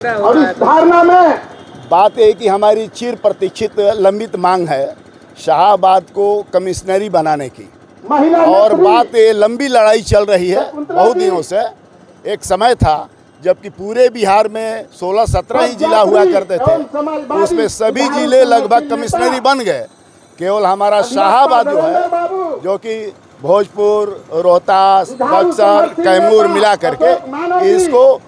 और इस धारणा में बात है कि हमारी चिर प्रतीक्षित लंबित मांग है शाहाबाद को कमिश्नरी बनाने की। और बात ये लंबी लड़ाई चल रही है बहुत दिनों से। एक समय था जबकि पूरे बिहार में 16-17 ही जिला हुआ करते थे, उसमें सभी जिले लगभग कमिश्नरी बन गए। केवल हमारा शाहाबाद जो है, जो कि भोजपुर, रोहतास, बक्सर, कैमूर मिला करके इसको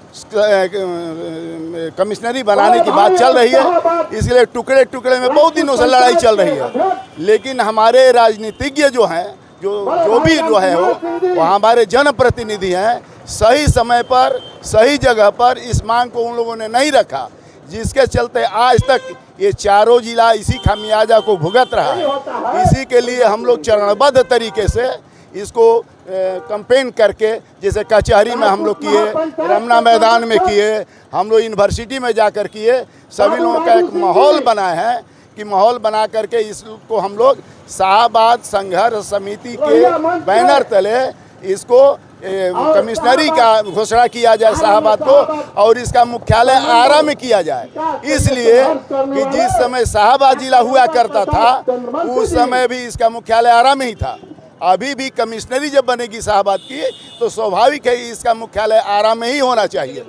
कमिश्नरी बनाने की बात चल रही है। इसलिए टुकड़े टुकड़े में बहुत दिनों से लड़ाई चल रही है। लेकिन हमारे राजनीतिज्ञ जो हैं, जो भी जो है वो हमारे जनप्रतिनिधि हैं, सही समय पर सही जगह पर इस मांग को उन लोगों ने नहीं रखा, जिसके चलते आज तक ये चारों जिला इसी खामियाजा को भुगत रहा है। इसी के लिए हम लोग चरणबद्ध तरीके से इसको कैंपेन करके, जैसे कचहरी में हम लोग किए, रमना मैदान में किए, हम लोग यूनिवर्सिटी में जाकर किए, सभी लोगों का एक माहौल बनाए हैं कि माहौल बना करके इसको हम लोग शाहाबाद संघर्ष समिति के बैनर तले इसको कमिश्नरी का घोषणा किया जाए शाहाबाद को, और इसका मुख्यालय आरा में किया जाए। इसलिए कि जिस समय शाहाबाद जिला हुआ करता था उस समय भी इसका मुख्यालय आरा में ही था। अभी भी कमिश्नरी जब बनेगी शाहाबाद की तो स्वाभाविक है इसका मुख्यालय आरा में ही होना चाहिए।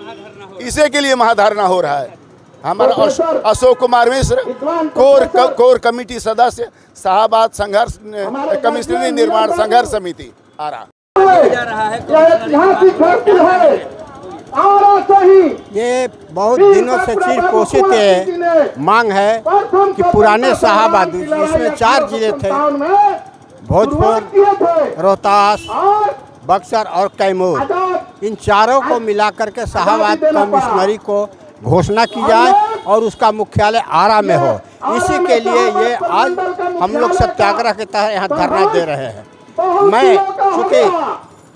इसी के लिए महाधरना हो रहा है। हमारा अशोक कुमार मिश्र, कोर कमेटी सदस्य, शाहाबाद संघर्ष कमिश्नरी निर्माण संघर्ष समिति आरा। ये बहुत दिनों से चिर पोषित मांग है कि पुराने शाहाबाद, जिसमें 4 जिले थे, भोजपुर, रोहतास, बक्सर और कैमूर, इन चारों को मिलाकर के शाहाबाद कमिश्नरी को घोषणा की जाए और उसका मुख्यालय आरा में हो। इसी के लिए ये आज हम लोग सत्याग्रह के तहत यहाँ धरना दे रहे हैं। मैं चूँकि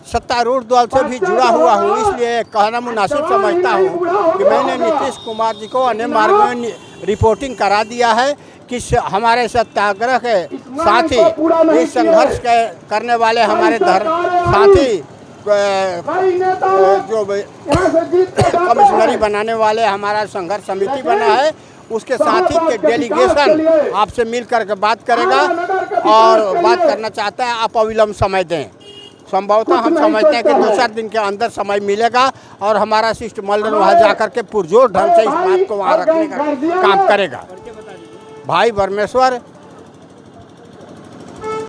सत्तारूढ़ दल से भी जुड़ा हुआ हूँ, इसलिए कहना मुनासिब समझता हूँ कि मैंने नीतीश कुमार जी को अन्य मार्गों में रिपोर्टिंग करा दिया है कि हमारे सत्याग्रह के साथी, इस संघर्ष करने वाले हमारे साथी, जो कमिश्नरी बनाने वाले हमारा संघर्ष समिति बना है, उसके साथी के डेलीगेशन आपसे मिल करके बात करेगा और बात करना चाहता है। आप अविलंब समय दें। संभवतः हम समझते हैं कि 2-4 दिन के अंदर समय मिलेगा और हमारा शिष्टमंडल वहाँ जाकर के पुरजोर ढंग से इस बात को वहाँ रखने का काम करेगा। भाई परमेश्वर